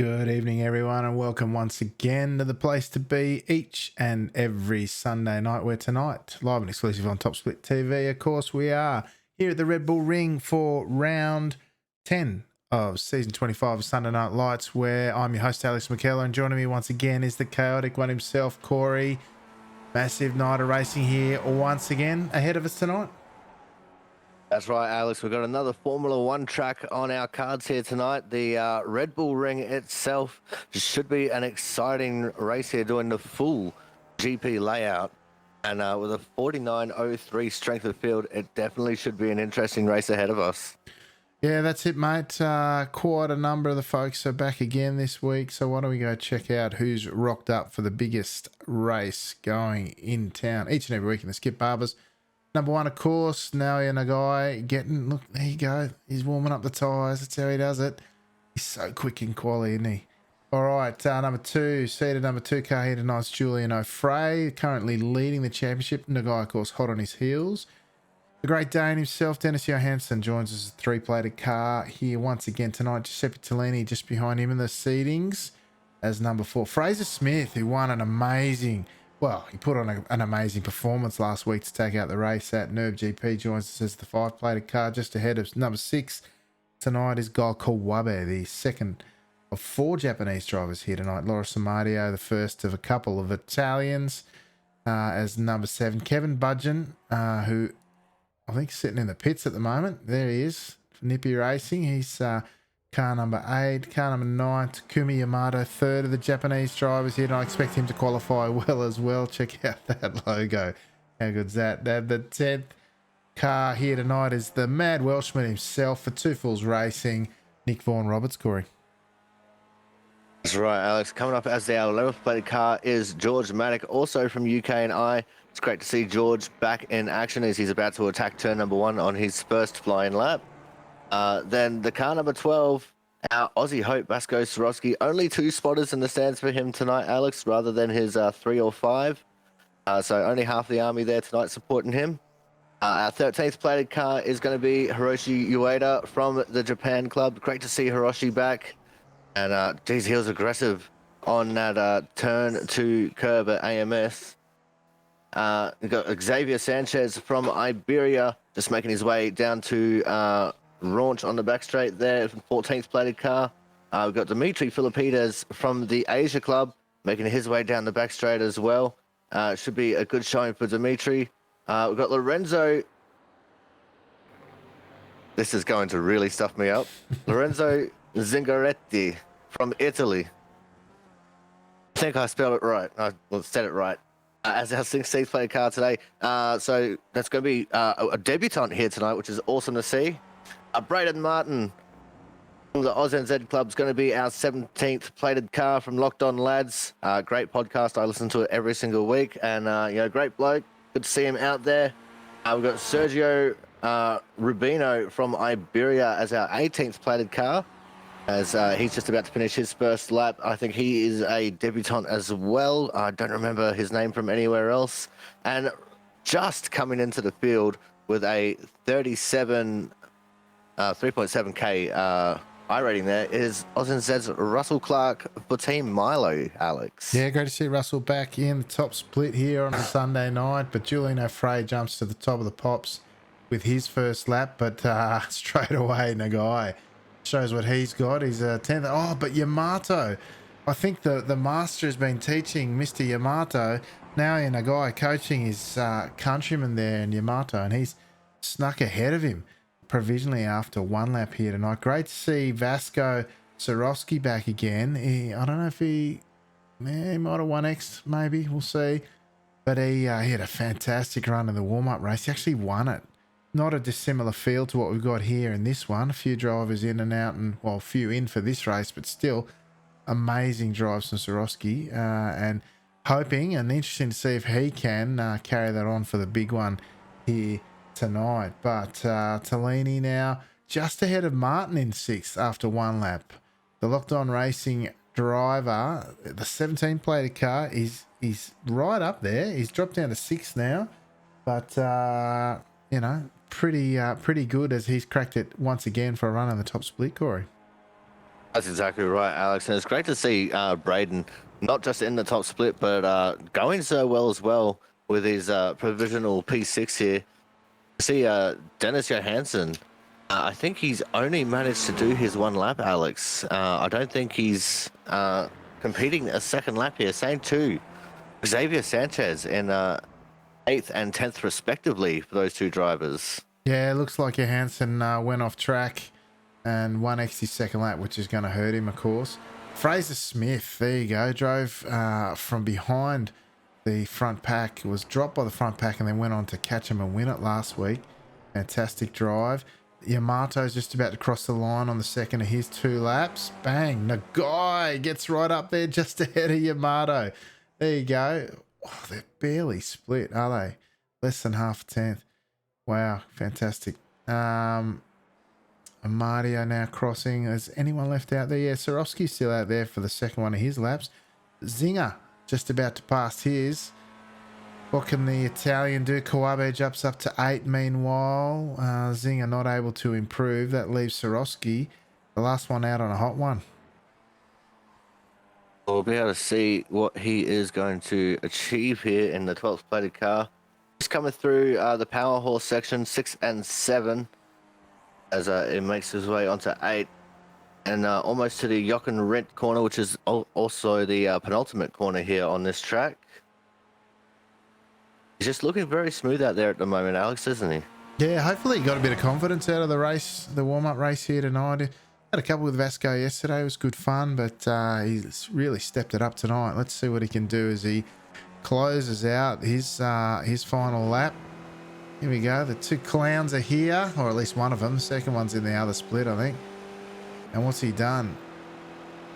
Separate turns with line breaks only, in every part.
Good evening, everyone, and welcome once again to the place to be each and every Sunday night. Where tonight, live and exclusive on Top Split TV, of course, we are here at the Red Bull Ring for round 10 of season 25 of Sunday Night Lights, where I'm your host, Alex McKellar, and joining me once again is the chaotic one himself, Corey. Massive night of racing here once again ahead of us tonight.
That's right, Alex. We've got another Formula One track on our cards here tonight. The Red Bull Ring itself should be an exciting race here, doing the full GP layout. And with a 49.03 strength of field, it definitely should be an interesting race ahead of us.
Yeah, that's it, mate. Quite a number of the folks are back again this week. So why don't we go check out who's rocked up for the biggest race going in town each and every week in the Skip Barbers. Number one, of course, Naoya Nagai getting, look, there you go. He's warming up the tyres. That's how he does it. He's so quick in quality, isn't he? All right, number two, seated number two car here tonight's Julian O'Fray, currently leading the championship. Nagai, of course, hot on his heels. The Great Dane himself, Dennis Johansson, joins us as a three-plated car here once again tonight. Giuseppe Tellini just behind him in the seatings as number four. Fraser Smith, who won an amazing... Well, he put on an amazing performance last week to take out the race at Nerve GP. Joins us as the five-plated car just ahead of number six. Tonight is Gol Kawabe, the second of four Japanese drivers here tonight. Laura Samadio, the first of a couple of Italians, as number seven. Kevin Budgeon, who I think is sitting in the pits at the moment. There he is, for Nippy Racing. He's car number 8, car number 9, Takumi Yamato, third of the Japanese drivers here, and I expect him to qualify well as well. Check out that logo. How good's that? The 10th car here tonight is the Mad Welshman himself for Two Fools Racing, Nick Vaughan Roberts, Corey.
That's right, Alex. Coming up as our 11th plated car is George Maddock, also from UK and I. It's great to see George back in action as he's about to attack turn number 1 on his first flying lap. Then the car number 12, our Aussie hope, Vasco Sorowski. Only 2 spotters in the stands for him tonight, Alex, rather than his 3 or 5. So only half the army there tonight supporting him. Our 13th plated car is going to be Hiroshi Ueda from the Japan club. Great to see Hiroshi back. And, geez, he was aggressive on that turn 2 curb at AMS. We've got Xavier Sanchez from Iberia just making his way down to... Raunch on the back straight there, 14th plated car. We've got Dimitri Filipides from the Asia Club making his way down the back straight as well. Should be a good showing for Dimitri. We've got Lorenzo. This is going to really stuff me up. Lorenzo Zingaretti from Italy. I think I spelled it right. I said it right. As our 16th plated car today. So that's going to be a debutant here tonight, which is awesome to see. Braden Martin from the AusNZ Club is going to be our 17th plated car from Locked On Lads. Great podcast. I listen to it every single week. And, great bloke. Good to see him out there. We've got Sergio Rubino from Iberia as our 18th plated car, as he's just about to finish his first lap. I think he is a debutant as well. I don't remember his name from anywhere else. And just coming into the field with a 3.7k I rating there is AusNZ's Russell Clark for Team Milo, Alex.
Yeah, great to see Russell back in the top split here on a Sunday night, but Julian O'Fray jumps to the top of the pops with his first lap, but straight away Nagai shows what he's got. He's a 10th. Oh, but Yamato, I think the master has been teaching Mr. Yamato, now in Nagai coaching his countryman there in Yamato, and he's snuck ahead of him provisionally after one lap here tonight. Great to see Vasco Sorowski back again. I don't know if he might have won X, maybe. We'll see. But he had a fantastic run in the warm-up race. He actually won it. Not a dissimilar feel to what we've got here in this one. A few drivers in and out, and well, a few in for this race, but still amazing drives from Sorowski. And hoping and interesting to see if he can carry that on for the big one here tonight. But Tellini now just ahead of Martin in 6th after one lap. The Locked On Racing driver, the 17 plated car, he's right up there. He's dropped down to 6th now, but pretty good as he's cracked it once again for a run on the top split, Corey.
That's exactly right, Alex. And it's great to see Braden not just in the top split, but going so well as well with his provisional P6 here. See, Dennis Johansson, I think he's only managed to do his one lap, Alex. I don't think he's competing a second lap here. Same to Xavier Sanchez in 8th and 10th, respectively, for those two drivers.
Yeah, it looks like Johansson went off track and won XT second lap, which is going to hurt him, of course. Fraser Smith, there you go, drove from behind the front pack, was dropped by the front pack and then went on to catch him and win it last week. Fantastic drive. Yamato's just about to cross the line on the second of his 2 laps. Bang, Nagai gets right up there just ahead of Yamato. There you go. Oh, they're barely split, are they? Less than half a tenth. Wow, fantastic. Amadio now crossing. Is anyone left out there? Yeah, Sorowski's still out there for the second one of his laps. Zinger just about to pass his. What can the Italian do? Kawabe jumps up to 8 meanwhile. Zinger not able to improve. That leaves Sorowski, the last one out on a hot one.
We'll be able to see what he is going to achieve here in the 12th plated car. He's coming through the power horse section 6 and 7 as it makes his way onto 8 and almost to the Jochen Rindt corner, which is also the penultimate corner here on this track. He's just looking very smooth out there at the moment, Alex, isn't he?
Yeah, hopefully he got a bit of confidence out of the race, the warm-up race here tonight. Had a couple with Vasco yesterday. It was good fun, but he's really stepped it up tonight. Let's see what he can do as he closes out his final lap. Here we go. The 2 clowns are here, or at least one of them. The second one's in the other split, I think. And what's he done?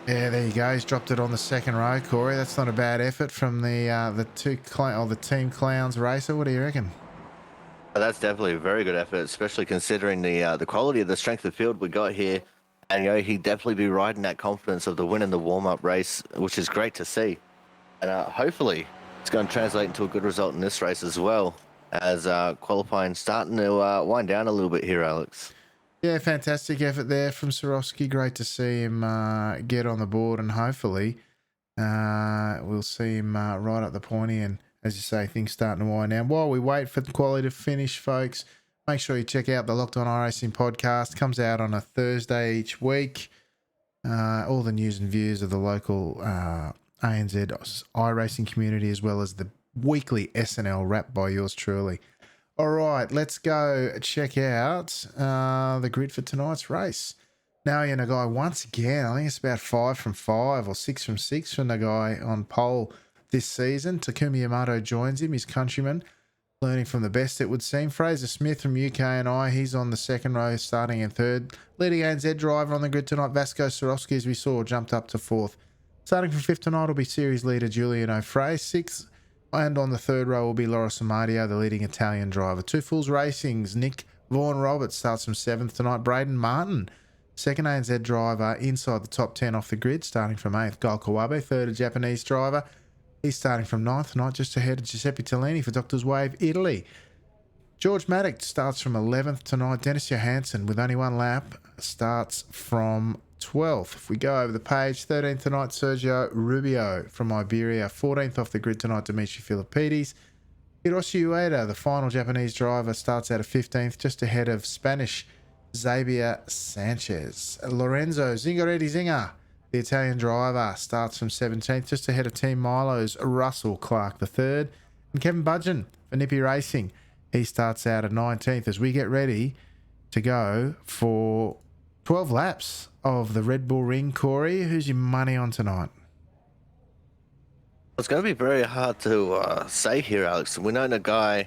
Yeah, there you go. He's dropped it on the second row, Corey. That's not a bad effort from the Team Clowns racer. What do you reckon?
That's definitely a very good effort, especially considering the quality of the strength of field we got here. And he'd definitely be riding that confidence of the win in the warm-up race, which is great to see. And hopefully it's going to translate into a good result in this race as well, as qualifying starting to wind down a little bit here, Alex.
Yeah, fantastic effort there from Sorowski. Great to see him get on the board, and hopefully we'll see him right up the pointy. And as you say, things starting to wind down. While we wait for the quality to finish, folks, make sure you check out the Locked On iRacing podcast. Comes out on a Thursday each week. All the news and views of the local ANZ iRacing community, as well as the weekly SNL wrap by yours truly. All right, let's go check out the grid for tonight's race. Now, Nagai, once again, I think it's about 5 from 5 or 6 from 6 for Nagai on pole this season. Takumi Yamato joins him, his countryman, learning from the best, it would seem. Fraser Smith from UK&I, he's on the second row, starting in third. Leading ANZ driver on the grid tonight, Vasco Sorowski, as we saw, jumped up to fourth. Starting from fifth tonight will be series leader Julian O'Fray. Sixth, and on the third row will be Loris Amadio, the leading Italian driver. Two Fools Racing's Nick Vaughan Roberts starts from seventh tonight. Braden Martin, second ANZ driver, inside the top 10 off the grid, starting from eighth. Gol Kawabe, third, a Japanese driver. He's starting from ninth tonight, just ahead of Giuseppe Tellini for Doctor's Wave, Italy. George Maddox starts from 11th tonight. Dennis Johansson, with only one lap, starts from 12th. If we go over the page, 13th tonight, Sergio Rubio from Iberia. 14th off the grid tonight, Dimitri Filipides. Hiroshi Ueda, the final Japanese driver, starts out of 15th, just ahead of Spanish Xavier Sanchez. Lorenzo Zingaretti Zinger, the Italian driver, starts from 17th, just ahead of Team Milo's Russell Clark III. And Kevin Budgeon for Nippy Racing, he starts out at 19th as we get ready to go for 12 laps of the Red Bull Ring. Corey, who's your money on tonight?
It's going to be very hard to say here, Alex. We know Nagai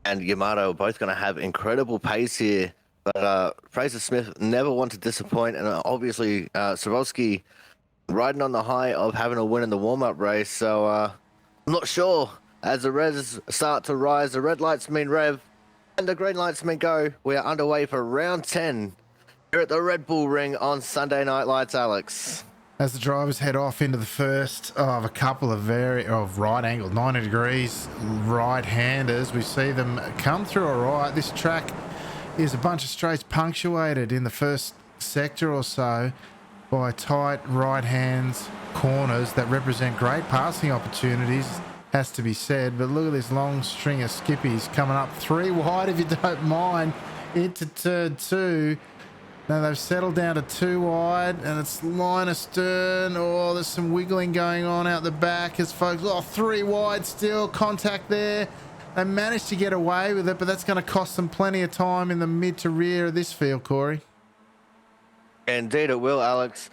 and Yamato are both going to have incredible pace here, but Fraser Smith never wants to disappoint, and obviously Sorowski riding on the high of having a win in the warm-up race, so I'm not sure. As the reds start to rise, the red lights mean rev, and the green lights mean go. We are underway for round 10 here at the Red Bull Ring on Sunday Night Lights, Alex.
As the drivers head off into the first of a couple of right angle, 90 degrees right-handers, we see them come through all right. This track is a bunch of straights punctuated in the first sector or so. by tight right hands corners that represent great passing opportunities, has to be said. But look at this long string of skippies coming up 3 wide, if you don't mind, into turn 2. Now they've settled down to 2 wide, and it's line astern. Oh, there's some wiggling going on out the back as folks. Oh, 3 wide still. Contact there. They managed to get away with it, but that's going to cost them plenty of time in the mid to rear of this field, Corey.
Indeed it will, Alex.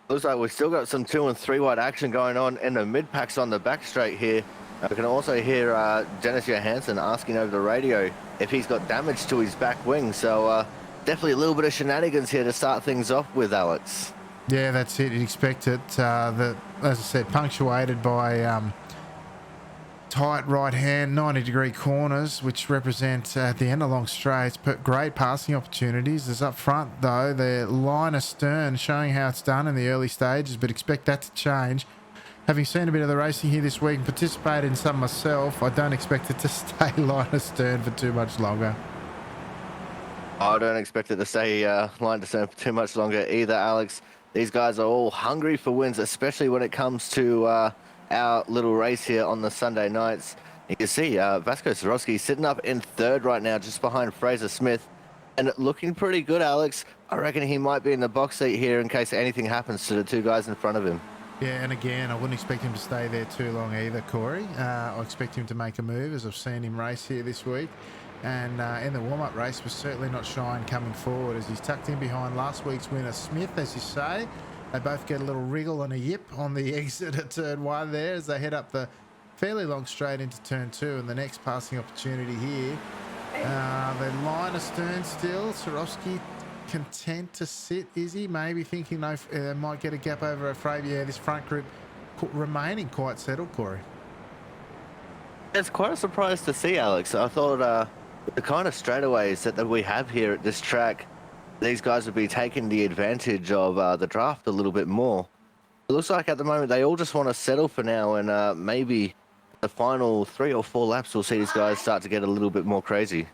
Looks like we've still got some 2 and 3 wide action going on in the mid packs on the back straight here. We can also hear Dennis Johansson asking over the radio if he's got damage to his back wing. So definitely a little bit of shenanigans here to start things off with, Alex.
Yeah, that's it. You'd expect it. As I said, punctuated by tight right hand, 90-degree corners, which represent at the end of long straights, but great passing opportunities. There's up front, though, the line astern showing how it's done in the early stages, but expect that to change. Having seen a bit of the racing here this week and participated in some myself, I don't expect it to stay line astern for too much longer.
I don't expect it to stay line astern for too much longer either, Alex. These guys are all hungry for wins, especially when it comes to our little race here on the Sunday nights. You can see Vasco Sorowski sitting up in 3rd right now, just behind Fraser Smith, and looking pretty good, Alex. I reckon he might be in the box seat here in case anything happens to the 2 guys in front of him.
Yeah, and again, I wouldn't expect him to stay there too long either, Corey. I expect him to make a move, as I've seen him race here this week. And in the warm-up race, was certainly not shying coming forward as he's tucked in behind last week's winner, Smith, as you say. They both get a little wriggle and a yip on the exit at turn 1 there as they head up the fairly long straight into turn 2 and the next passing opportunity here. The line astern still. Sorowski content to sit, is he? Maybe thinking they might get a gap over a frame. Yeah, this front group remaining quite settled, Corey.
It's quite a surprise to see, Alex. I thought the kind of straightaways that we have here at this track, these guys would be taking the advantage of the draft a little bit more. It looks like at the moment they all just want to settle for now, and maybe the final 3 or 4 laps we'll see these guys start to get a little bit more crazy.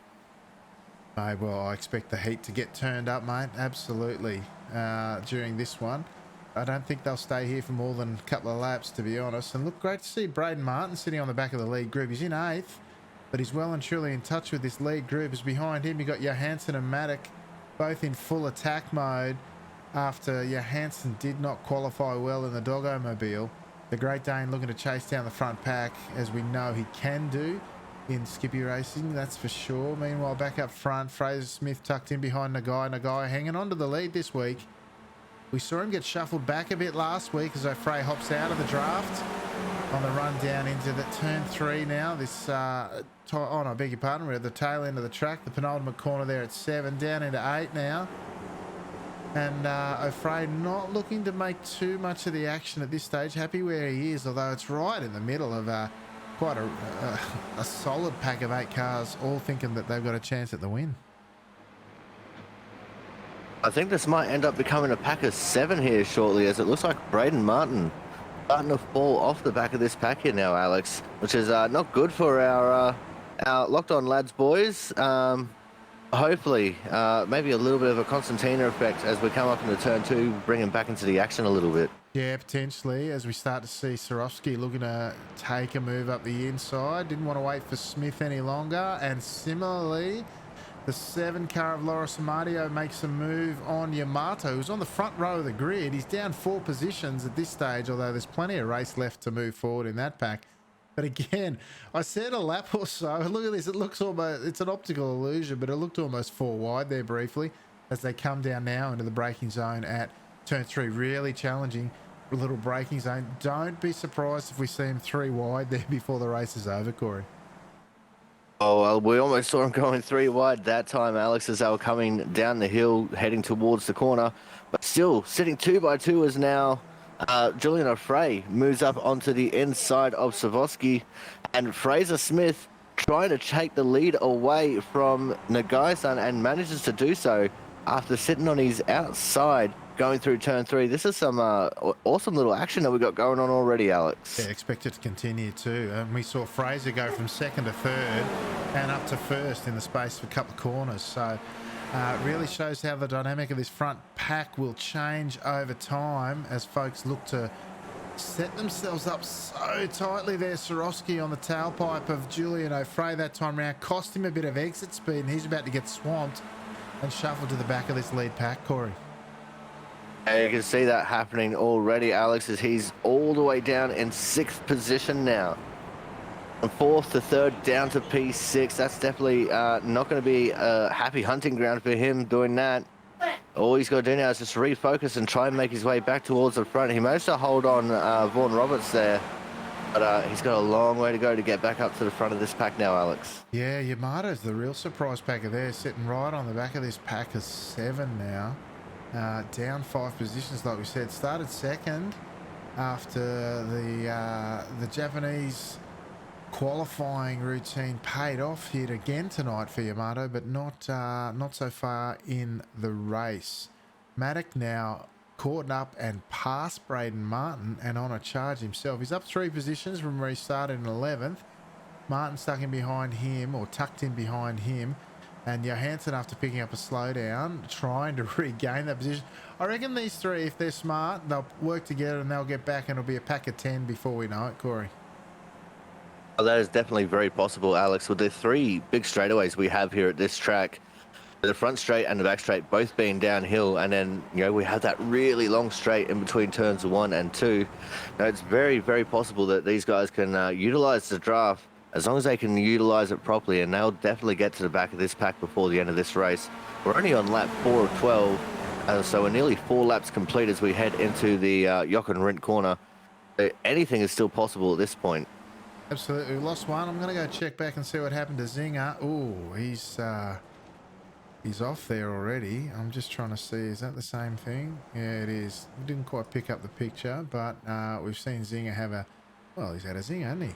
Well, I expect the heat to get turned up, mate. Absolutely. During this one, I don't think they'll stay here for more than a couple of laps, to be honest. And look, great to see Braden Martin sitting on the back of the lead group. He's in 8th, but he's well and truly in touch with this lead group. As behind him, you've got Johansson and Maddock, both in full attack mode after Johansson did not qualify well in the Doggo-mobile. The Great Dane looking to chase down the front pack, as we know he can do in Skippy racing, that's for sure. Meanwhile, back up front, Fraser Smith tucked in behind Nagai. Nagai hanging on to the lead this week. We saw him get shuffled back a bit last week as O'Fray hops out of the draft on the run down into the turn 3 now. This, I beg your pardon, we're at the tail end of the track, the penultimate corner there at 7, down into 8 now. And O'Fray not looking to make too much of the action at this stage. Happy where he is, although it's right in the middle of quite a solid pack of 8 cars, all thinking that they've got a chance at the win.
I think this might end up becoming a pack of 7 here shortly, as it looks like Braden Martin starting to fall off the back of this pack here now, Alex, which is not good for our Locked On Lads boys. Hopefully, maybe a little bit of a Constantina effect as we come up into turn 2, bring him back into the action a little bit.
Yeah, potentially, as we start to see Sorowski looking to take a move up the inside. Didn't want to wait for Smith any longer. And similarly, the 7 car of Loris Amadio makes a move on Yamato, who's on the front row of the grid. He's down 4 positions at this stage, although there's plenty of race left to move forward in that pack. But again, I said a lap or so. Look at this. It looks almost, it's an optical illusion, but it looked almost 4 wide there briefly as they come down now into the braking zone at turn 3. Really challenging little braking zone. Don't be surprised if we see him 3 wide there before the race is over, Corey.
Oh, well, we almost saw him going 3 wide that time, Alex, as they were coming down the hill, heading towards the corner. But still, sitting 2 by 2 is now Julian O'Fray moves up onto the inside of Savoski, and Fraser Smith trying to take the lead away from Nagai-san and manages to do so after sitting on his outside going through turn 3. This is some awesome little action that we got going on already, Alex.
Yeah, expect it to continue too. And we saw Fraser go from 2nd to 3rd and up to 1st in the space of a couple of corners. So really shows how the dynamic of this front pack will change over time as folks look to set themselves up so tightly there. Swarovski on the tailpipe of Julian O'Fray that time round cost him a bit of exit speed, and he's about to get swamped and shuffled to the back of this lead pack, Corey.
And you can see that happening already, Alex, as he's all the way down in 6th position now. From 4th to 3rd down to P6. That's definitely not going to be a happy hunting ground for him doing that. All he's got to do now is just refocus and try and make his way back towards the front. He managed to hold on Vaughan Roberts there, but he's got a long way to go to get back up to the front of this pack now, Alex.
Yeah, Yamato's the real surprise packer there, sitting right on the back of this pack of 7 now. Down 5 positions, like we said. Started second after the Japanese qualifying routine paid off here again tonight for Yamato, but not so far in the race. Maddock now caught up and past Braden Martin and on a charge himself. He's up 3 positions from where he started in 11th. Martin stuck in behind him, or tucked in behind him, and Johansson, after picking up a slowdown, trying to regain that position. I reckon these 3, if they're smart, they'll work together and they'll get back, and it'll be a pack of 10 before we know it, Corey.
Well, that is definitely very possible, Alex. With the 3 big straightaways we have here at this track, the front straight and the back straight both being downhill, and then we have that really long straight in between turns 1 and 2. Now, it's very, very possible that these guys can utilize the draft as long as they can utilize it properly, and they'll definitely get to the back of this pack before the end of this race. We're only on lap 4 of 12, so we're nearly 4 laps complete as we head into the Jochen Rindt corner. Anything is still possible at this point.
Absolutely. We lost one. I'm going to go check back and see what happened to Zinger. Oh, he's off there already. I'm just trying to see, is that the same thing? Yeah, it is. We didn't quite pick up the picture, but we've seen Zinger have he's had a Zinger, hasn't he?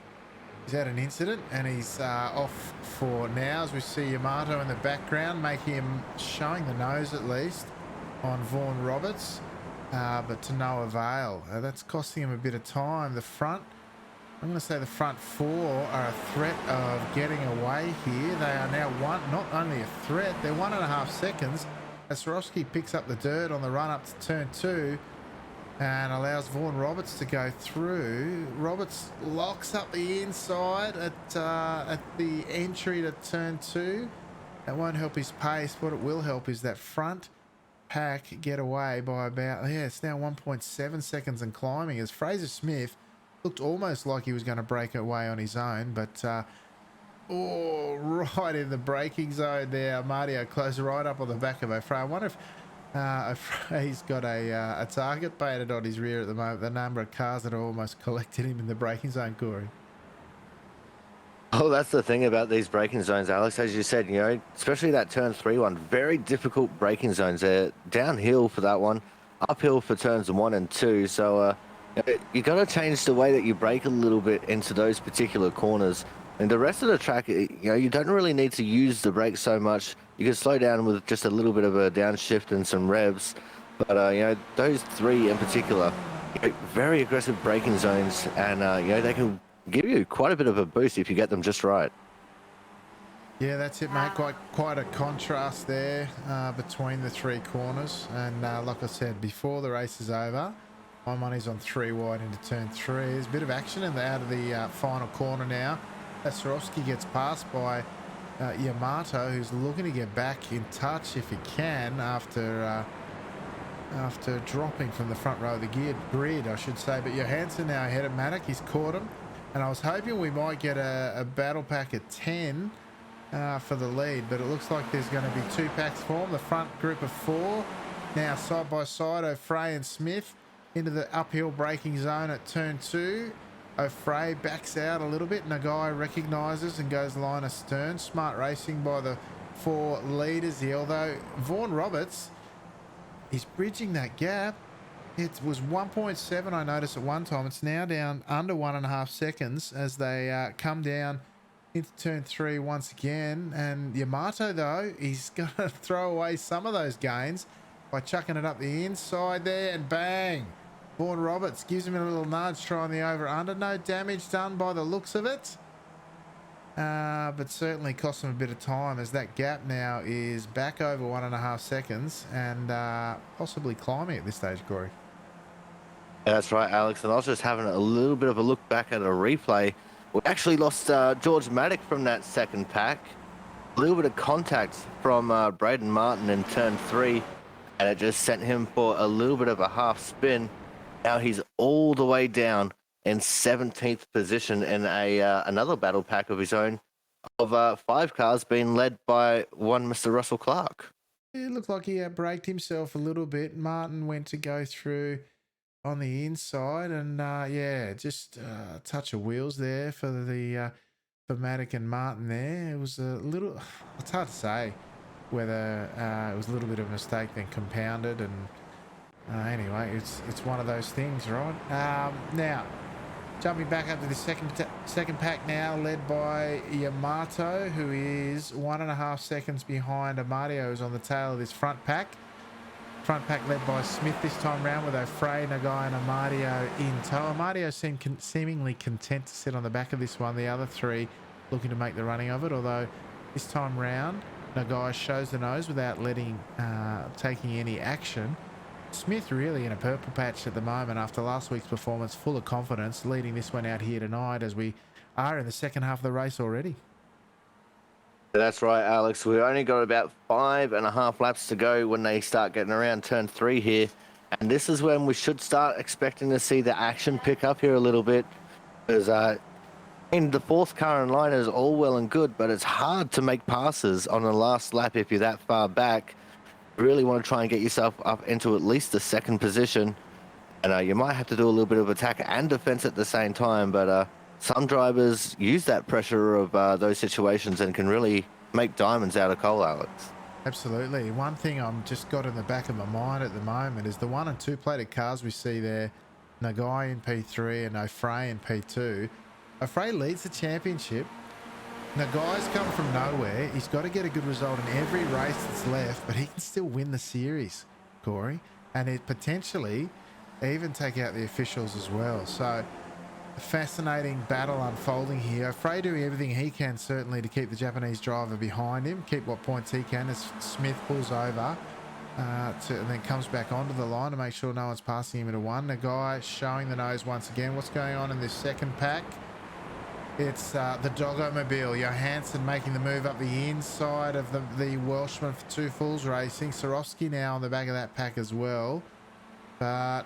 He's had an incident, and he's off for now, as we see Yamato in the background, making him showing the nose at least on Vaughan Roberts, but to no avail. That's costing him a bit of time. The front, I'm going to say the front 4 are a threat of getting away here. They are now not only a threat, they're 1.5 seconds as Swarovski picks up the dirt on the run up to turn 2 and allows Vaughan Roberts to go through. Roberts locks up the inside at the entry to turn 2. That won't help his pace. What it will help is that front pack get away by about, it's now 1.7 seconds and climbing, as Fraser Smith looked almost like he was going to break away on his own, but right in the braking zone there. Mardio close right up on the back of O'Fray. I wonder if O'Fray's got a target painted on his rear at the moment, the number of cars that have almost collected him in the braking zone, Corey.
Oh, that's the thing about these braking zones, Alex. As you said, especially that turn 3 one, very difficult braking zones. They're downhill for that one, uphill for turns 1 and 2. So you got to change the way that you brake a little bit into those particular corners. And the rest of the track, you don't really need to use the brakes so much. You can slow down with just a little bit of a downshift and some revs. But, those 3 in particular, very aggressive braking zones. And, they can give you quite a bit of a boost if you get them just right.
Yeah, that's it, mate. Quite a contrast there between the 3 corners. And like I said, before the race is over, my money's on 3 wide into turn 3. There's a bit of action out of the final corner now. Swarovski gets passed by Yamato, who's looking to get back in touch if he can after dropping from the front row of the grid, I should say. But Johansson now ahead of Maddock. He's caught him. And I was hoping we might get a battle pack at 10 for the lead, but it looks like there's going to be 2 packs formed. The front group of 4 now side by side, O'Fray and Smith into the uphill braking zone at turn 2. O'Fray backs out a little bit. Nagai recognises and goes line astern. Smart racing by the 4 leaders here. Although Vaughan Roberts is bridging that gap. It was 1.7, I noticed at one time. It's now down under 1.5 seconds as they come down into turn 3 once again. And Yamato, though, he's going to throw away some of those gains by chucking it up the inside there, and bang! Vaughan Roberts gives him a little nudge, trying the over-under. No damage done by the looks of it. But certainly cost him a bit of time as that gap now is back over 1.5 seconds and possibly climbing at this stage, Corey.
Yeah, that's right, Alex. And I was just having a little bit of a look back at a replay. We actually lost George Maddock from that second pack. A little bit of contact from Braden Martin in turn 3, and it just sent him for a little bit of a half spin. Now he's all the way down in 17th position in another battle pack of his own of 5 cars being led by one Mr. Russell Clark.
It looked like he braked himself a little bit. Martin went to go through on the inside and just a touch of wheels there for the for Maddock and Martin there. It was a little, it's hard to say whether it was a little bit of a mistake then compounded and anyway, it's one of those things, right? Now, jumping back up to the second pack now, led by Yamato, who is 1.5 seconds behind Amadio, who's on the tail of this front pack. Front pack led by Smith this time round with O'Fray, Nagai and Amadio in tow. Amadio seemed seemingly content to sit on the back of this one. The other three looking to make the running of it, although this time round Nagai shows the nose without taking any action. Smith really in a purple patch at the moment after last week's performance, full of confidence, leading this one out here tonight as we are in the second half of the race already.
That's right, Alex. We've only got about 5.5 laps to go when they start getting around turn 3 here. And this is when we should start expecting to see the action pick up here a little bit. Because in the fourth car in line is all well and good, but it's hard to make passes on the last lap if you're that far back. You really want to try and get yourself up into at least the second position. And you might have to do a little bit of attack and defense at the same time, but some drivers use that pressure of those situations and can really make diamonds out of coal, Alex.
Absolutely. One thing I'm just got in the back of my mind at the moment is the 1 and 2 plated cars we see there, Nagai in P3 and O'Fray in P2. O'Fray leads the championship. Nagai's come from nowhere. He's got to get a good result in every race that's left, but he can still win the series, Corey, and it potentially even take out the officials as well. So a fascinating battle unfolding here. Frey doing everything he can certainly to keep the Japanese driver behind him, keep what points he can as Smith pulls over and then comes back onto the line to make sure no one's passing him into one. The guy showing the nose once again. What's going on in this second pack? It's the Dogomobile. Johansson making the move up the inside of the Welshman for Two Fools Racing. Sorowski now on the back of that pack as well. But,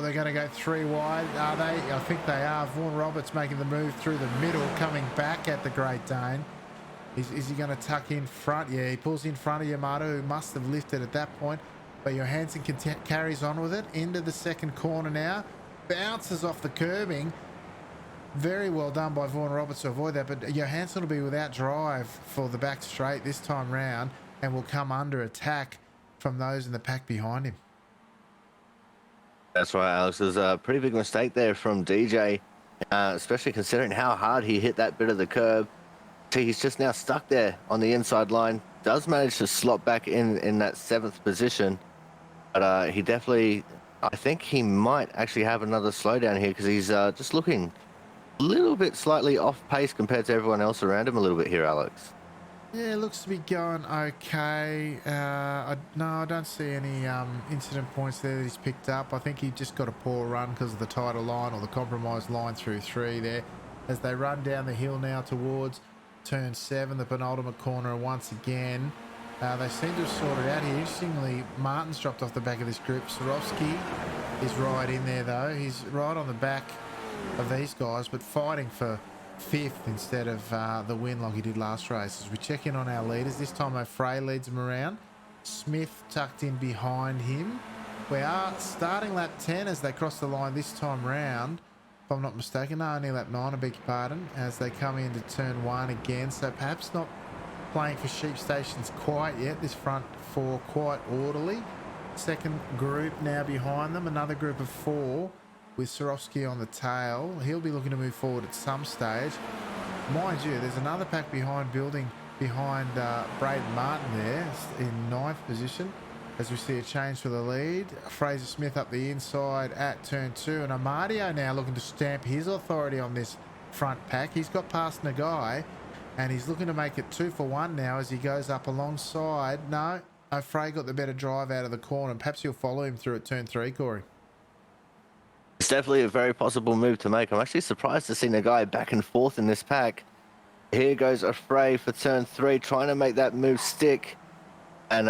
they're going to go 3 wide, are they? I think they are. Vaughan Roberts making the move through the middle, coming back at the Great Dane. Is he going to tuck in front? Yeah, he pulls in front of Yamato, who must have lifted at that point. But Johansson carries on with it into the second corner now. Bounces off the curbing. Very well done by Vaughan Roberts to avoid that. But Johansson will be without drive for the back straight this time round and will come under attack from those in the pack behind him.
That's right, Alex. There's a pretty big mistake there from DJ, especially considering how hard he hit that bit of the curb. See, he's just now stuck there on the inside line. Does manage to slot back in that 7th position, but he definitely, I think he might actually have another slowdown here because he's just looking a little bit slightly off pace compared to everyone else around him a little bit here, Alex.
Yeah, it looks to be going okay. I don't see any incident points there that he's picked up. I think he just got a poor run because of the tighter line or the compromised line through 3 there. As they run down the hill now towards turn 7, the penultimate corner once again. They seem to have sorted out here. Interestingly, Martin's dropped off the back of this group. Sorowski is right in there though. He's right on the back of these guys, but fighting for 5th instead of the win like he did last race. As we check in on our leaders, this time O'Fray leads him around. Smith tucked in behind him. We are starting lap 10 as they cross the line this time round, if I'm not mistaken. No, only lap 9, I beg your pardon, as they come into turn 1 again. So perhaps not playing for sheep stations quite yet. This front 4 quite orderly. Second group now behind them, another group of 4 with Sorowski on the tail. He'll be looking to move forward at some stage. Mind you, there's another pack behind building behind Braden Martin there in 9th position as we see a change for the lead. Fraser Smith up the inside at turn 2, and Amadio now looking to stamp his authority on this front pack. He's got past Nagai And he's looking to make it 2 for 1 now as he goes up alongside. No, O'Fray got the better drive out of the corner. Perhaps he'll follow him through at turn 3, Corey.
It's definitely a very possible move to make. I'm actually surprised to see the guy back and forth in this pack. Here goes O'Fray for turn 3, trying to make that move stick. And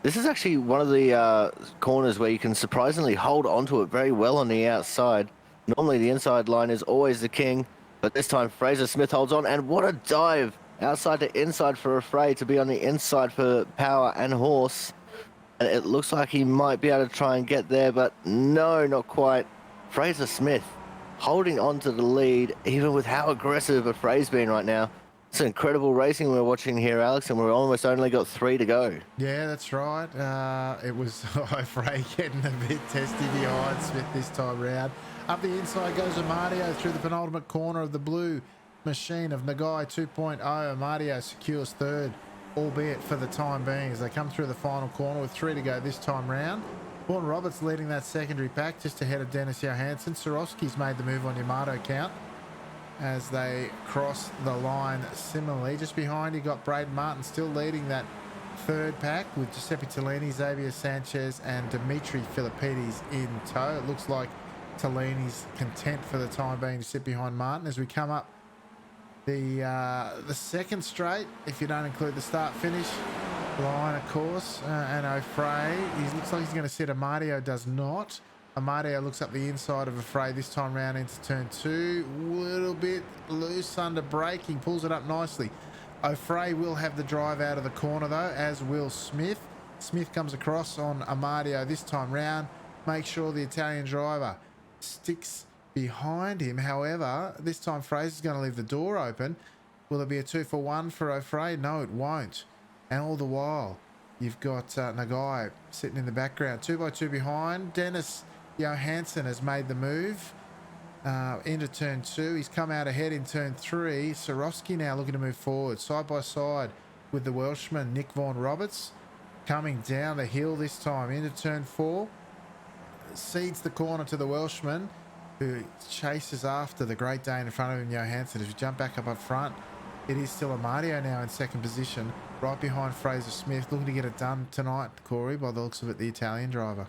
this is actually one of the corners where you can surprisingly hold onto it very well on the outside. Normally the inside line is always the king, but this time Fraser Smith holds on, and what a dive outside to inside for O'Fray to be on the inside for power and horse. And it looks like he might be able to try and get there, but no, not quite. Fraser Smith holding on to the lead, even with how aggressive O'Fray's been right now. It's incredible racing we're watching here, Alex, and we've almost only got 3 to go.
Yeah, that's right. It was O'Fray getting a bit testy behind Smith this time round. Up the inside goes Amadio through the penultimate corner of the blue machine of Nagai 2.0. Amadio secures third, albeit for the time being, as they come through the final corner with 3 to go this time round. Vaughan Roberts leading that secondary pack just ahead of Dennis Johansson. Swarovski's made the move on Yamato count as they cross the line similarly. Just behind you got Braden Martin still leading that third pack with Giuseppe Tellini, Xavier Sanchez and Dimitri Filippides in tow. It looks like Tellini's content for the time being to sit behind Martin as we come up the second straight, if you don't include the start finish line, of course. And O'Fray, he looks like he's going to sit. Amadio does not. Amadio looks up the inside of O'Fray this time round into turn 2. Little bit loose under braking, pulls it up nicely. O'Fray will have the drive out of the corner though, as will Smith. Smith comes across on Amadio this time round. Make sure the Italian driver sticks behind him. However, this time Fraser's going to leave the door open. Will it be a 2 for 1 for O'Fray? No, it won't. And all the while, you've got Nagai sitting in the background. 2 by 2 behind. Dennis Johansson has made the move into turn 2. He's come out ahead in turn 3. Swarovski now looking to move forward, side by side with the Welshman, Nick Vaughan Roberts. Coming down the hill this time into turn 4. Cedes the corner to the Welshman, who chases after the Great Dane in front of him, Johansson. As we jump back up front, it is still Amadio now in second position, right behind Fraser Smith, looking to get it done tonight, Corey, by the looks of it, the Italian driver.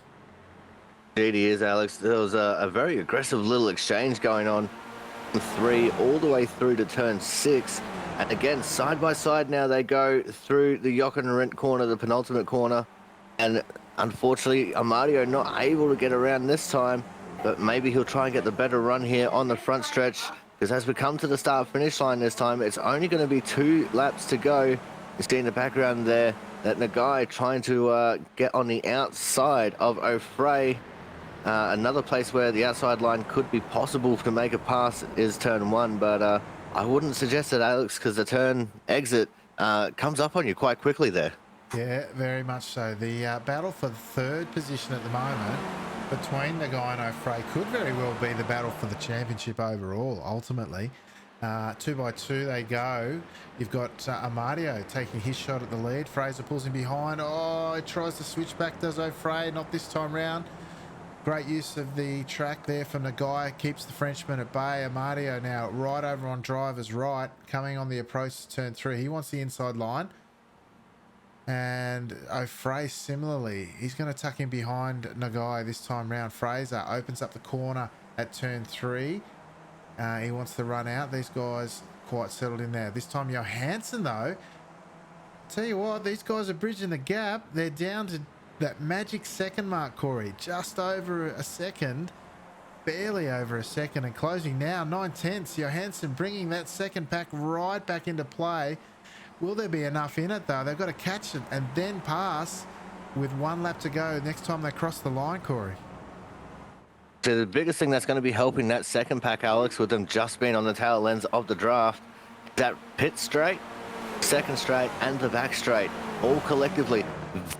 Indeed he is, Alex. There was a very aggressive little exchange going on from 3 all the way through to turn 6. And again, side by side now they go through the Jochen Rindt corner, the penultimate corner. And unfortunately, Amadio not able to get around this time, but maybe he'll try and get the better run here on the front stretch, because as we come to the start-finish line this time, it's only going to be 2 laps to go. You see in the background there that Nagai trying to get on the outside of O'Fray. Another place where the outside line could be possible to make a pass is turn 1, but I wouldn't suggest it, Alex, because the turn exit comes up on you quite quickly there.
Yeah, very much so. The battle for the third position at the moment between Nagai and O'Fray could very well be the battle for the championship overall, ultimately. 2 by 2 they go. You've got Amadio taking his shot at the lead. Fraser pulls him behind. Oh, he tries to switch back, does O'Fray. Not this time round. Great use of the track there from Nagai. Keeps the Frenchman at bay. Amadio now right over on driver's right, coming on the approach to turn 3. He wants the inside line. And O'Fray similarly, he's going to tuck in behind Nagai this time round. Fraser opens up the corner at turn 3. He wants to run out. These guys quite settled in there. This time Johansson though, tell you what, these guys are bridging the gap. They're down to that magic second mark, Corey. Just over a second, barely over a second, and closing now 9/10. Johansson bringing that second pack right back into play. Will there be enough in it though? They've got to catch it and then pass with 1 lap to go next time they cross the line, Corey.
So the biggest thing that's going to be helping that second pack, Alex, with them just being on the tail ends of the draft, that pit straight, second straight, and the back straight, all collectively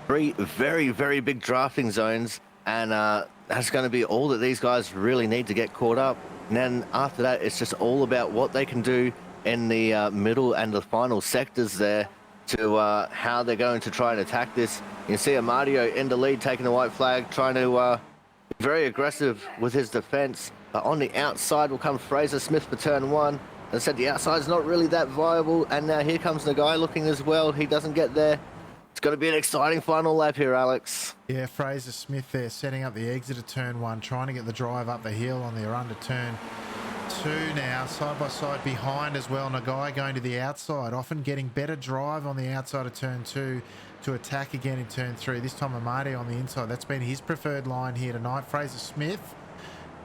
3 very, very big drafting zones, and that's going to be all that these guys really need to get caught up. And then after that, it's just all about what they can do in the middle and the final sectors there to how they're going to try and attack this. You can see Amadio in the lead, taking the white flag, trying to be very aggressive with his defense. On the outside will come Fraser Smith for turn 1. I said the outside's not really that viable, and now here comes the guy looking as well. He doesn't get there. It's going to be an exciting final lap here, Alex.
Yeah, Fraser Smith there setting up the exit of turn 1, trying to get the drive up the hill on their under turn 2 now, side by side behind as well. Nagai going to the outside, often getting better drive on the outside of turn 2 to attack again in turn 3. This time Amade on the inside. That's been his preferred line here tonight. Fraser Smith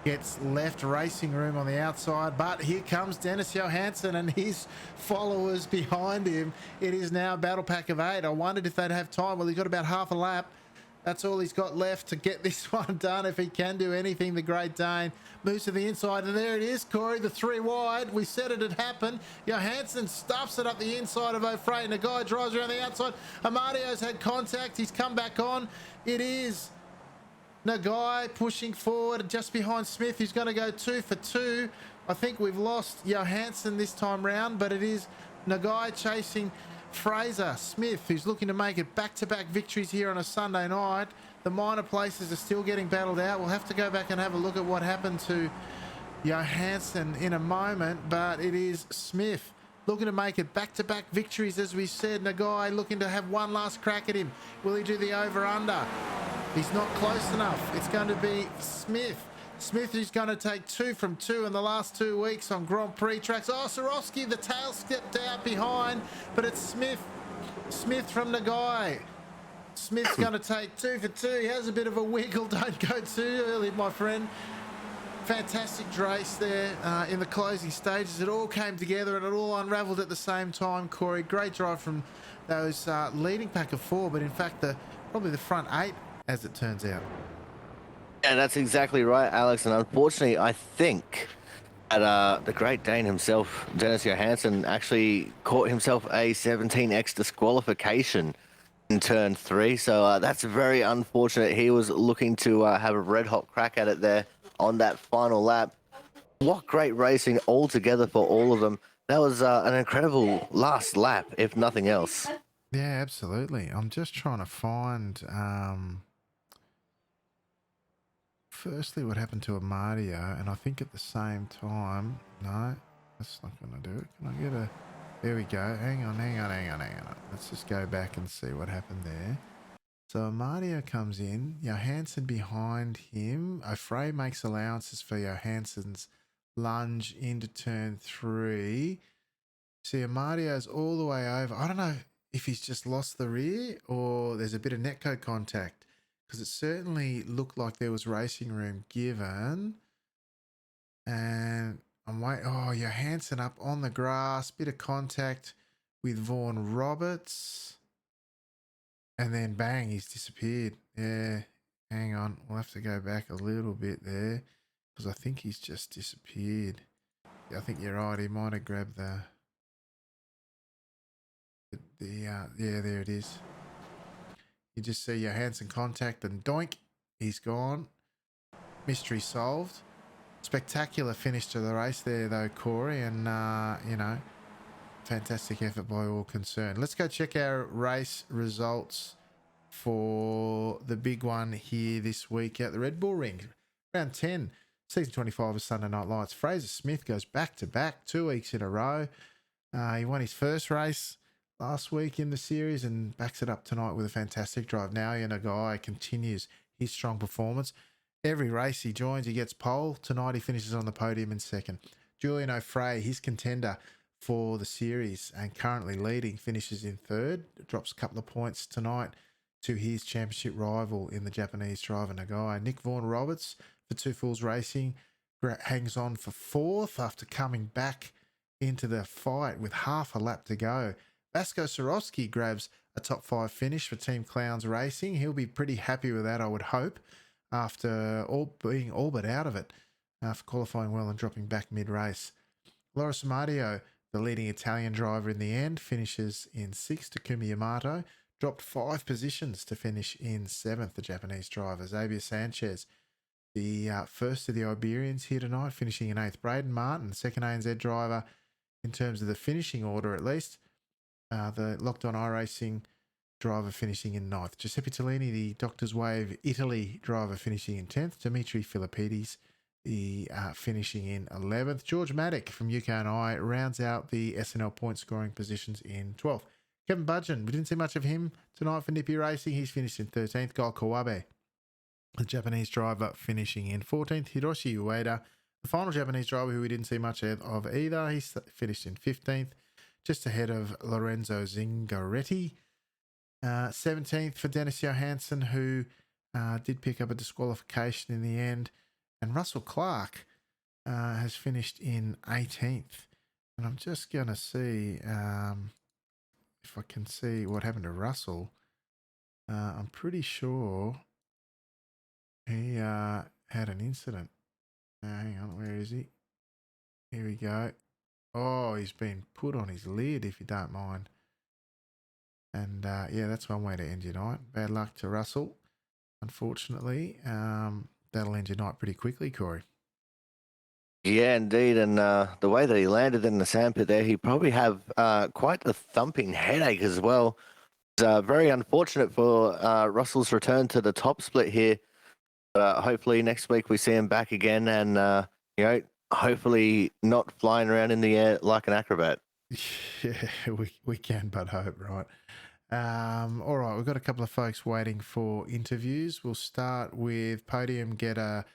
gets left racing room on the outside, but here comes Dennis Johansson and his followers behind him. It is now a battle pack of 8. I wondered if they'd have time. Well, he's got about half a lap. That's all he's got left to get this one done. If he can do anything, the Great Dane moves to the inside. And there it is, Corey, the 3 wide. We said it had happened. Johansson stuffs it up the inside of O'Fray. And the guy drives around the outside. Amadio's had contact. He's come back on. It is Nagai pushing forward just behind Smith, who's going to go 2 for 2. I think we've lost Johansson this time round, but it is Nagai chasing Fraser Smith, who's looking to make it back-to-back victories here on a Sunday night. The minor places are still getting battled out. We'll have to go back and have a look at what happened to Johansson in a moment, but it is Smith looking to make it back-to-back victories, as we said. Nagai looking to have one last crack at him. Will he do the over-under? He's not close enough. It's going to be Smith. Smith, who's going to take 2 from 2 in the last 2 weeks on Grand Prix tracks. Oh, Sorowski, the tail stepped out behind, but it's Smith. Smith from Nagai. Smith's going to take 2 for 2. He has a bit of a wiggle. Don't go too early, my friend. Fantastic race there in the closing stages. It all came together and it all unravelled at the same time, Corey. Great drive from those leading pack of 4, but in fact, probably the front 8, as it turns out.
Yeah, that's exactly right, Alex. And unfortunately, I think that the Great Dane himself, Dennis Johansson, actually caught himself a 17x disqualification in turn 3. So that's very unfortunate. He was looking to have a red hot crack at it there on that final lap. What great racing altogether for all of them. That was an incredible last lap, if nothing else.
Yeah, absolutely. I'm just trying to find... firstly, what happened to Amadio, and I think at the same time, no, that's not going to do it. Can I get a, there we go. Hang on. Let's just go back and see what happened there. So Amadio comes in, Johansson behind him. O'Fray makes allowances for Johansson's lunge into turn 3. See, Amadio's all the way over. I don't know if he's just lost the rear or there's a bit of netco contact, because it certainly looked like there was racing room given. And I'm waiting. Oh, Johansson up on the grass. Bit of contact with Vaughan Roberts. And then bang, he's disappeared. Yeah, hang on. We'll have to go back a little bit there, because I think he's just disappeared. Yeah, I think you're right. He might have grabbed yeah, there it is. You just see Johansson contact and doink, he's gone. Mystery solved. Spectacular finish to the race there though, Corey, and you know, fantastic effort by all concerned. Let's go check our race results for the big one here this week at the Red Bull Ring. Round 10, season 25 of Sunday Night Lights. Fraser Smith goes back to back 2 weeks in a row. He won his first race last week in the series and backs it up tonight with a fantastic drive. Now Nagai continues his strong performance. Every race he joins, he gets pole. Tonight he finishes on the podium in second. Julian O'Fray, his contender for the series and currently leading, finishes in third. Drops a couple of points tonight to his championship rival in the Japanese driver Nagai. Nick Vaughan Roberts for Two Fools Racing hangs on for fourth after coming back into the fight with half a lap to go. Vasco Sorowski grabs a top 5 finish for Team Clowns Racing. He'll be pretty happy with that, I would hope, after being all but out of it for qualifying well and dropping back mid-race. Loris Amadio, the leading Italian driver in the end, finishes in 6th. Takumi Yamato dropped 5 positions to finish in 7th, the Japanese driver. Xavier Sanchez, the first of the Iberians here tonight, finishing in 8th. Braden Martin, the second ANZ driver in terms of the finishing order at least. The Locked On iRacing driver finishing in 9th. Giuseppe Tellini, the Doctor's Wave Italy driver, finishing in 10th. Dimitri Filippides, He finishing in 11th. George Maddock from UK&I rounds out the SNL point scoring positions in 12th. Kevin Budgeon, we didn't see much of him tonight for Nippy Racing. He's finished in 13th. Gol Kawabe, the Japanese driver, finishing in 14th. Hiroshi Ueda, the final Japanese driver who we didn't see much of either. He's finished in 15th, just ahead of Lorenzo Zingaretti. 17th for Dennis Johansson, who did pick up a disqualification in the end. And Russell Clark has finished in 18th. And I'm just going to see if I can see what happened to Russell. I'm pretty sure he had an incident. Hang on, where is he? Here we go. Oh, he's been put on his lid, if you don't mind. And yeah, that's one way to end your night. Bad luck to Russell, unfortunately. That'll end your night pretty quickly, Corey.
Yeah, indeed. And the way that he landed in the sandpit there, he probably have quite a thumping headache as well. It's very unfortunate for Russell's return to the top split here. Hopefully next week we see him back again and, hopefully not flying around in the air like an acrobat.
Yeah, we can but hope, right? All right, we've got a couple of folks waiting for interviews. We'll start with podium getter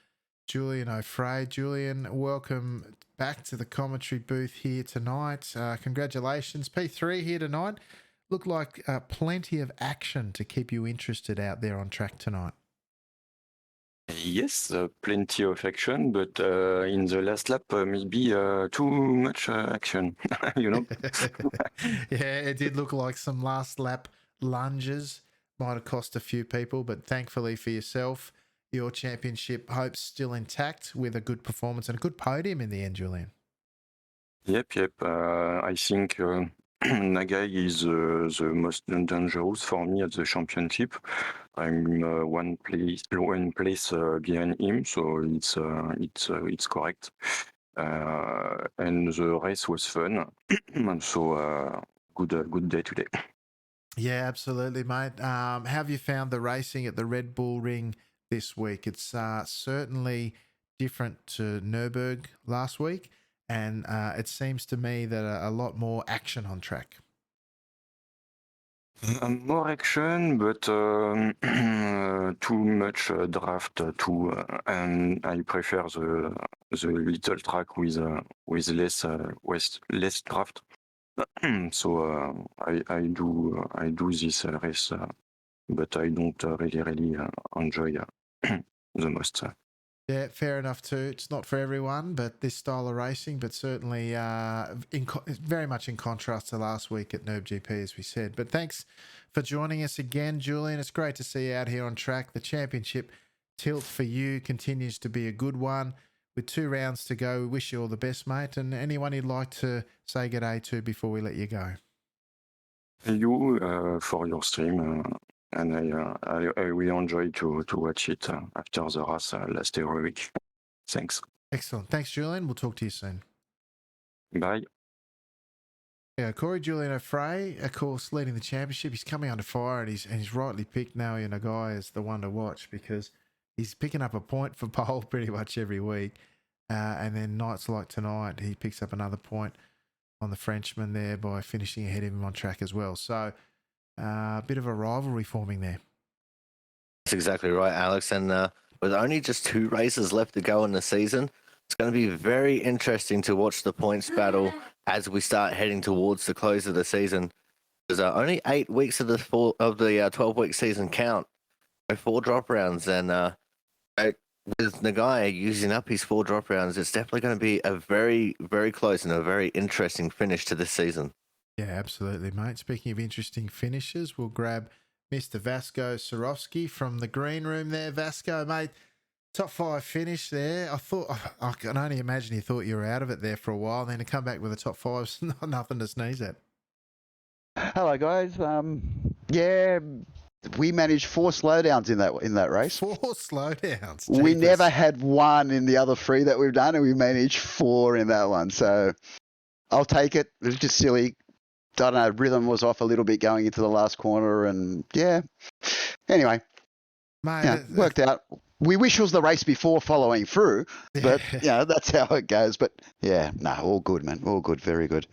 Julian O'Fray. Julian, welcome back to the commentary booth here tonight. Congratulations. P3 here tonight. Looked like plenty of action to keep you interested out there on track tonight.
Yes, plenty of action, but in the last lap, maybe too much action,
Yeah, it did look like some last lap lunges. Might have cost a few people, but thankfully for yourself, your championship hopes still intact with a good performance and a good podium in the end, Julian.
Yep. I think Nagai is the most dangerous for me at the championship. I'm one place behind him, so it's correct. And the race was fun, so good day today.
Yeah, absolutely, mate. Have you found the racing at the Red Bull Ring this week? It's certainly different to Nürburgring last week, and it seems to me that a lot more action on track.
More action, but too much draft too, and I prefer the little track with less draft. So I do this race, but I don't really enjoy the most.
Yeah, fair enough too. It's not for everyone, but this style of racing, but certainly very much in contrast to last week at Nerb GP, as we said. But thanks for joining us again, Julian. It's great to see you out here on track. The championship tilt for you continues to be a good one. With 2 rounds to go, we wish you all the best, mate. And anyone you'd like to say good day to before we let you go?
You for your stream. And I really enjoy to watch it after the race last every week. Thanks.
Excellent. Thanks, Julian. We'll talk to you soon.
Bye.
Yeah, Corey Julian O'Fray, of course, leading the championship. He's coming under fire, and he's rightly picked Naoya Nagai as the one to watch because he's picking up a point for pole pretty much every week. And then nights like tonight, he picks up another point on the Frenchman there by finishing ahead of him on track as well. So a bit of a rivalry forming there.
That's exactly right, Alex. And with only just 2 races left to go in the season, it's going to be very interesting to watch the points battle as we start heading towards the close of the season. There's only 8 weeks of the 12-week season count, 4 drop rounds, and with Nagai using up his 4 drop rounds, it's definitely going to be a very, very close and a very interesting finish to this season.
Yeah, absolutely, mate. Speaking of interesting finishes, we'll grab Mr. Vasco Sorowski from the green room there. Vasco, mate, top 5 finish there. I can only imagine you thought you were out of it there for a while. Then to come back with a top 5's nothing to sneeze at.
Hello, guys. Yeah, we managed 4 slowdowns in that race.
4 slowdowns.
We
Jeepers.
never had 1 in the other 3 that we've done, and we managed 4 in that one. So I'll take it. It was just silly. I don't know, rhythm was off a little bit going into the last corner, and yeah. Anyway,
Mate,
yeah, worked out. we wish it was the race before following through, but that's how it goes. But yeah, no, all good, man. All good. Very good.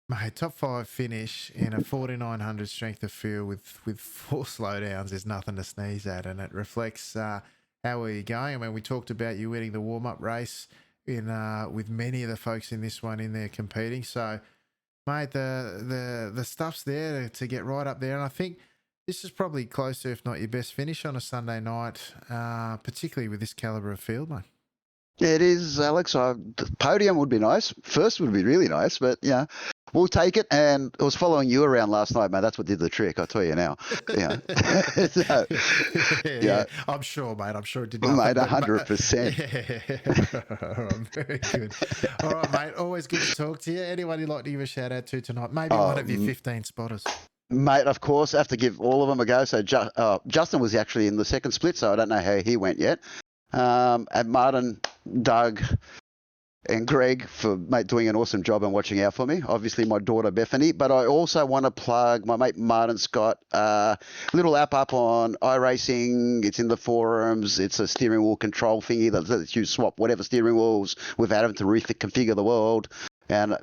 Mate, top 5 finish in a 4,900 strength of field with 4 slowdowns is nothing to sneeze at, and it reflects how are you going. I mean, we talked about you winning the warm-up race in with many of the folks in this one in there competing. So, mate, the stuff's there to get right up there, and I think this is probably close to, if not your best finish on a Sunday night, particularly with this calibre of field, mate.
Yeah, it is, Alex. The podium would be nice. First would be really nice, but yeah, we'll take it. And I was following you around last night, mate. That's what did the trick. I'll tell you now. Yeah, so,
yeah. I'm sure, mate. I'm sure it did nothing.
Mate, 100%.
Very good. All right, mate. Always good to talk to you. Anyone you'd like to give a shout out to tonight? Maybe one of your 15 spotters.
Mate, of course, I have to give all of them a go. So Justin was actually in the second split, so I don't know how he went yet. And Martin, Doug, and Greg for doing an awesome job and watching out for me. Obviously, my daughter Bethany, but I also want to plug my mate Martin's got a little app up on iRacing. It's in the forums. It's a steering wheel control thingy that lets you swap whatever steering wheels without having to reconfigure the world. And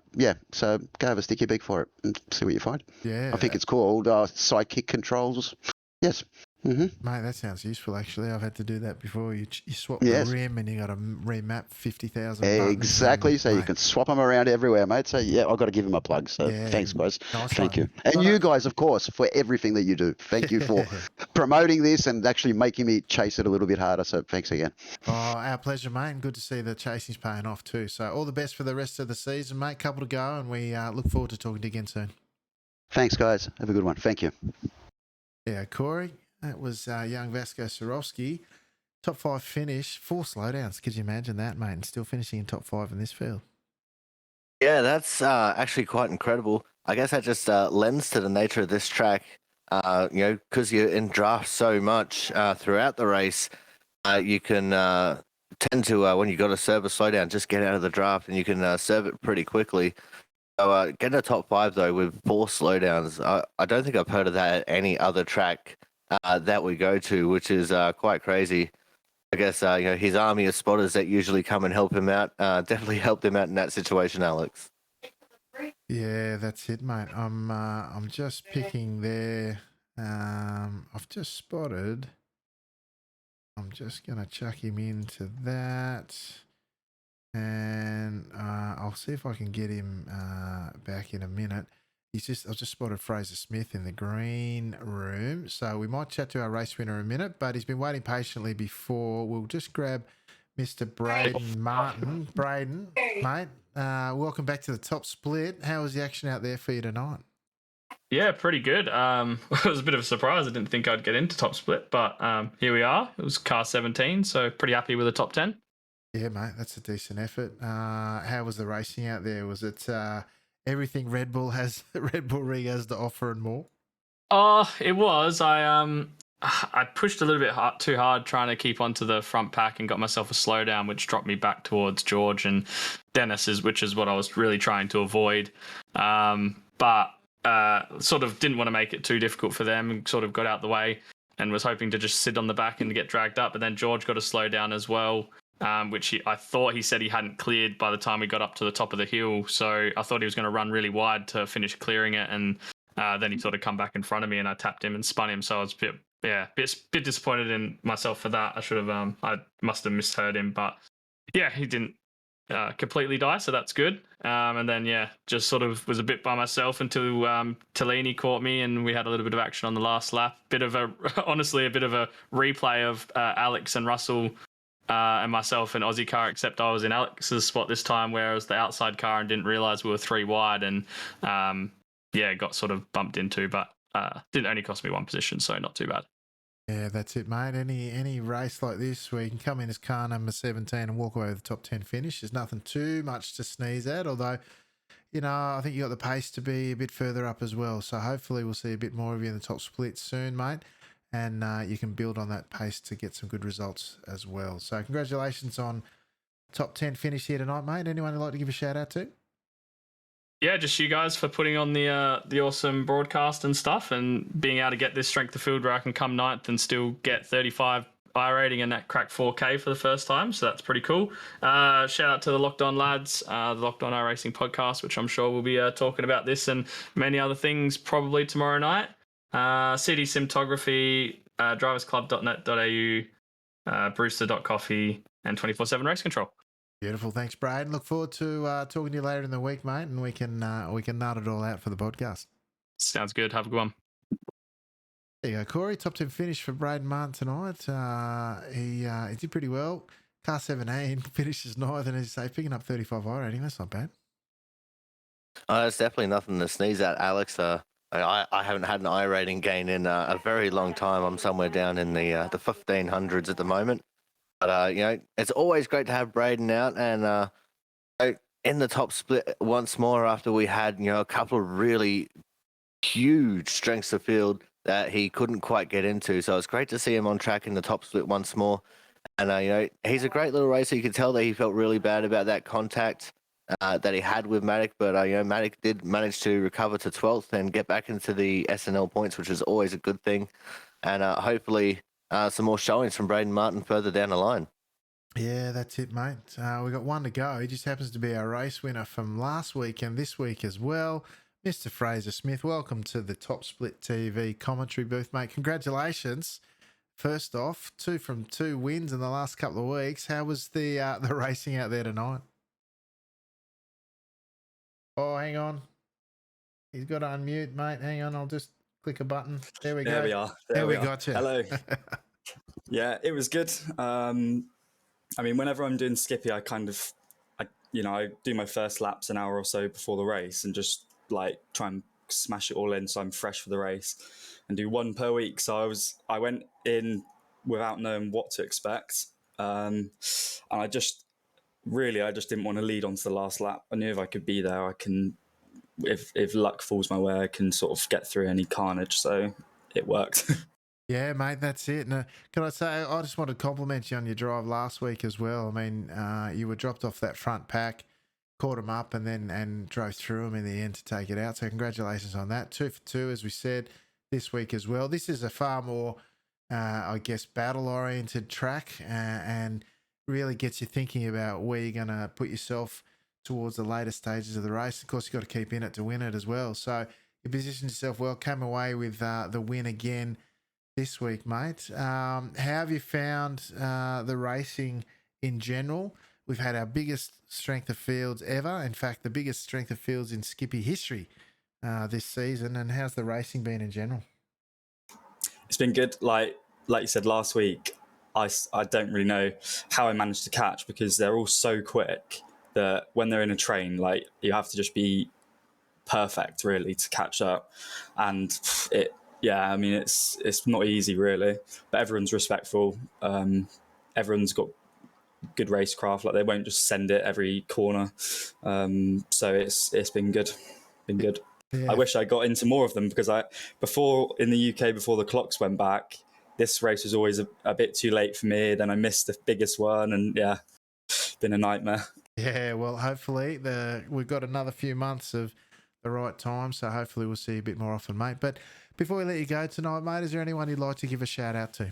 so go have a sticky beak for it and see what you find.
Yeah,
I think it's called Sidekick Controls. Yes. Mm-hmm.
Mate, that sounds useful, actually. I've had to do that before. You swap the rim and you got to remap 50,000 buttons.
Exactly. So you can swap them around everywhere, mate. So, I've got to give him a plug. So thanks, guys.
Nice
Thank you. And you guys, of course, for everything that you do. Thank you for promoting this and actually making me chase it a little bit harder. So thanks again.
Oh, our pleasure, mate. And good to see the chasing's paying off too. So all the best for the rest of the season, mate. Couple to go, and we look forward to talking to you again soon.
Thanks, guys. Have a good one. Thank you.
Yeah, Corey. That was young Vasco Sorowski. Top 5 finish, 4 slowdowns. Could you imagine that, mate? And still finishing in top 5 in this field.
Yeah, that's actually quite incredible. I guess that just lends to the nature of this track. Because you're in draft so much throughout the race, you can tend to, when you got to serve a slowdown, just get out of the draft and you can serve it pretty quickly. So getting a top 5, though, with 4 slowdowns, I don't think I've heard of that at any other track that we go to, which is quite crazy. I guess his army of spotters that usually come and help him out definitely helped him out in that situation, Alex.
Yeah, that's it, mate. I'm just picking there. I've just spotted. I'm just gonna chuck him into that, and I'll see if I can get him back in a minute. I've just spotted Fraser Smith in the green room. So we might chat to our race winner in a minute, but he's been waiting patiently before. We'll just grab Mr. Braden Martin. Braden, mate, welcome back to the top split. How was the action out there for you tonight?
Yeah, pretty good. It was a bit of a surprise. I didn't think I'd get into top split, but here we are. It was car 17, so pretty happy with the top 10.
Yeah, mate, that's a decent effort. How was the racing out there? Was it... everything Red Bull Rig has to offer and more?
Oh, it was. I pushed a little bit too hard trying to keep onto the front pack and got myself a slowdown, which dropped me back towards George and Dennis's, which is what I was really trying to avoid. But sort of didn't want to make it too difficult for them and sort of got out the way and was hoping to just sit on the back and get dragged up. But then George got a slowdown as well. Which I thought he said he hadn't cleared by the time we got up to the top of the hill. So I thought he was going to run really wide to finish clearing it. And then he sort of come back in front of me and I tapped him and spun him. So I was a bit disappointed in myself for that. I must have misheard him. But yeah, he didn't completely die. So that's good. And then, just sort of was a bit by myself until Tellini caught me and we had a little bit of action on the last lap. Honestly, a bit of a replay of Alex and Russell and myself and Aussie car, except I was in Alex's spot this time, where I was the outside car and didn't realise we were 3 wide and, got sort of bumped into, but didn't only cost me 1 position, so not too bad.
Yeah, that's it, mate. Any race like this where you can come in as car number 17 and walk away with the top 10 finish, there's nothing too much to sneeze at, although, I think you got the pace to be a bit further up as well, so hopefully we'll see a bit more of you in the top split soon, mate. And you can build on that pace to get some good results as well. So congratulations on top 10 finish here tonight, mate. Anyone you'd like to give a shout out to?
Yeah, just you guys for putting on the awesome broadcast and stuff and being able to get this strength of field where I can come 9th and still get 35 iRating and that cracked 4K for the first time, so that's pretty cool. Shout out to the Locked On lads, the Locked On iRacing podcast, which I'm sure we'll be talking about this and many other things probably tomorrow night. CD Simtography, driversclub.net.au, brewster.coffee, and 24/7 Race Control.
Beautiful. Thanks, Braden. Look forward to talking to you later in the week, mate, and we can nut it all out for the podcast.
Sounds good. Have a good one.
There you go, Corey. Top 10 finish for Braden Martin tonight. He did pretty well. Car 17 finishes ninth, and as you say, picking up 35 rating. That's not bad.
It's definitely nothing to sneeze at, Alex. I haven't had an iRating gain in a very long time. I'm somewhere down in the 1500s at the moment. But, it's always great to have Braden out and in the top split once more after we had, a couple of really huge strengths of field that he couldn't quite get into. So it's great to see him on track in the top split once more. And, he's a great little racer. You could tell that he felt really bad about that contact that he had with Matic. But, Matic did manage to recover to 12th and get back into the SNL points, which is always a good thing. And hopefully some more showings from Braden Martin further down the line.
Yeah, that's it, mate. We've got one to go. He just happens to be our race winner from last week and this week as well. Mr. Fraser Smith, welcome to the Top Split TV commentary booth, mate. Congratulations. First off, 2 from 2 wins in the last couple of weeks. How was the racing out there tonight? Oh, hang on. He's got to unmute, mate. Hang on, I'll just click a button. There we go.
There we are.
There we got you.
Hello. Yeah, it was good. I mean, whenever I'm doing Skippy, I do my first laps an hour or so before the race and just try and smash it all in so I'm fresh for the race and do one per week. So I went in without knowing what to expect. And I just didn't want to lead onto the last lap. I knew if I could be there, I can, if luck falls my way, I can sort of get through any carnage. So it worked.
Yeah, mate, that's it. And can I say, I just want to compliment you on your drive last week as well. I mean, you were dropped off that front pack, caught him up, and drove through him in the end to take it out. So congratulations on that. 2 for 2, as we said, this week as well. This is a far more, battle-oriented track and really gets you thinking about where you're going to put yourself towards the later stages of the race. Of course, you've got to keep in it to win it as well. So you positioned yourself well, came away with the win again this week, mate. How have you found the racing in general? We've had our biggest strength of fields ever. In fact, the biggest strength of fields in Skippy history this season. And how's the racing been in general?
It's been good. Like you said last week, I don't really know how I managed to catch because they're all so quick that when they're in a train, you have to just be perfect really to catch up. And it's not easy really, but everyone's respectful. Everyone's got good racecraft. They won't just send it every corner. So it's been good. Yeah. I wish I got into more of them because before in the UK, before the clocks went back, this race was always a bit too late for me. Then I missed the biggest one, and yeah, been a nightmare.
Yeah, well, hopefully we've got another few months of the right time, so hopefully we'll see you a bit more often, mate. But before we let you go tonight, mate, is there anyone you'd like to give a shout out to?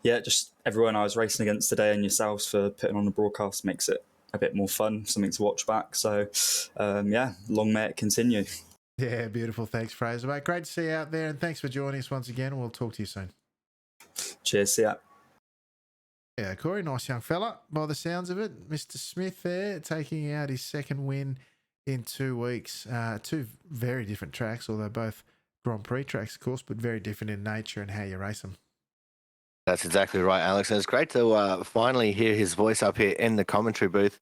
Yeah, just everyone I was racing against today and yourselves for putting on the broadcast. Makes it a bit more fun, something to watch back. So, long may it continue.
Yeah, beautiful. Thanks, Fraser, mate. Great to see you out there, and thanks for joining us once again. We'll talk to you soon.
Cheers, see ya.
Yeah, Corey, nice young fella by the sounds of it. Mr. Smith there taking out his second win in 2 weeks. 2 very different tracks, although both Grand Prix tracks, of course, but very different in nature and how you race them.
That's exactly right, Alex. And it's great to finally hear his voice up here in the commentary booth.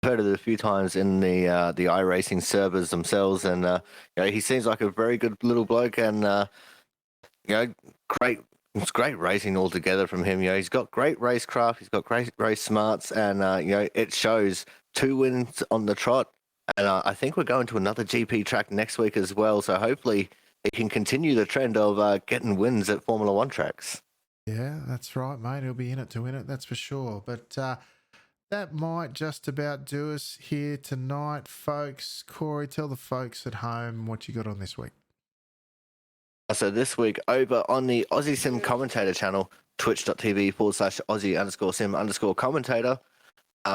I've heard it a few times in the iRacing servers themselves, and he seems like a very good little bloke, and great. It's great racing altogether from him. He's got great racecraft, he's got great race smarts, and it shows. 2 wins on the trot, and I think we're going to another GP track next week as well. So hopefully he can continue the trend of getting wins at Formula One tracks.
Yeah, that's right, mate. He'll be in it to win it, that's for sure. But that might just about do us here tonight, folks. Corey, tell the folks at home what you got on this week.
So this week over on the Aussie Sim commentator channel, twitch.tv/Aussie_sim_commentator.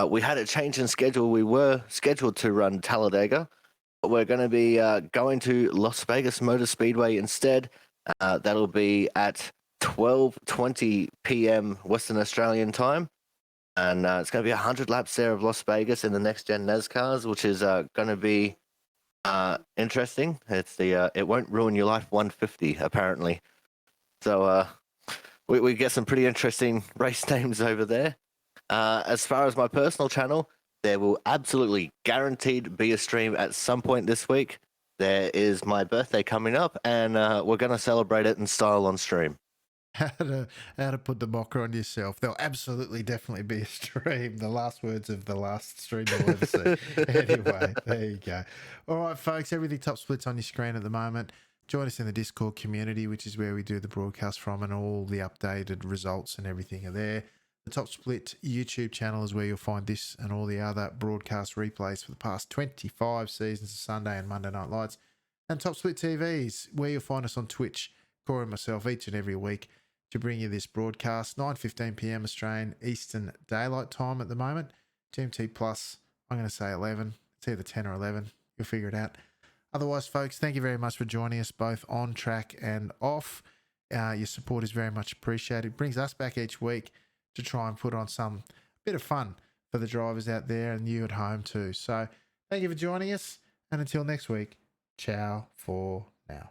We had a change in schedule. We were scheduled to run Talladega, but we're going to be going to Las Vegas Motor Speedway instead. That'll be at 12:20 p.m. Western Australian time. And it's going to be 100 laps there of Las Vegas in the next-gen NASCARs, which is going to be interesting. It's the It Won't Ruin Your Life 150, apparently. So we get some pretty interesting race names over there. As far as my personal channel, there will absolutely guaranteed be a stream at some point this week. There is my birthday coming up, and we're going to celebrate it in style on stream.
How to put the mocker on yourself. There'll absolutely definitely be a stream. The last words of the last stream you'll ever see. Anyway, there you go. All right, folks, everything Top Split's on your screen at the moment. Join us in the Discord community, which is where we do the broadcast from, and all the updated results and everything are there. The Top Split YouTube channel is where you'll find this and all the other broadcast replays for the past 25 seasons of Sunday and Monday Night Lights. And Top Split TVs, where you'll find us on Twitch, Corey and myself, each and every week to bring you this broadcast, 9:15 p.m. Australian Eastern Daylight Time at the moment. GMT Plus, I'm going to say 11. It's either 10 or 11. You'll figure it out. Otherwise, folks, thank you very much for joining us both on track and off. Your support is very much appreciated. It brings us back each week to try and put on some bit of fun for the drivers out there and you at home too. So thank you for joining us. And until next week, ciao for now.